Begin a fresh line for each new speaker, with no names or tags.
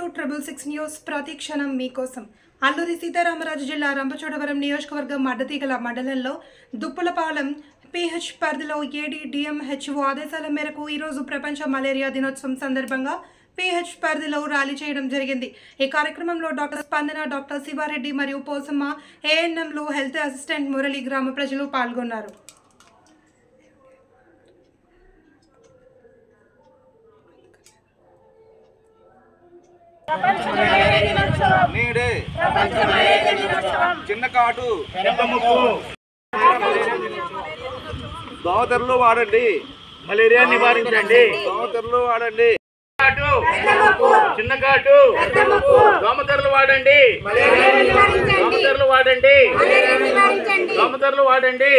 Welcome to 666 news. ప్రతి క్షణం మీకోసం. అల్లూరి సీతారామరాజు జిల్లా రంపచోడవరం నియోజకవర్గం అడ్డతీగల మండలంలో దుప్పులపాలెం పిహెచ్ పరిధిలో ఏడీడీఎంహెచ్ఓ ఆదేశాల మేరకు ఈరోజు ప్రపంచ మలేరియా దినోత్సవం సందర్భంగా పిహెచ్ పరిధిలో ర్యాలీ చేయడం జరిగింది. ఈ కార్యక్రమంలో డాక్టర్ స్పందన, డాక్టర్ శివారెడ్డి మరియు పోసమ్మ, ఏఎన్ఎంలు, హెల్త్ అసిస్టెంట్ మురళి, గ్రామ ప్రజలు పాల్గొన్నారు.
చిన్నకాటు దోమతెరలు వాడండి,
మలేరియా నివారించండి.
దోమతెరలు వాడండి,
చిన్నకాటు దోమతెరలు వాడండి, దోమతెరలు వాడండి, దోమతెరలు వాడండి.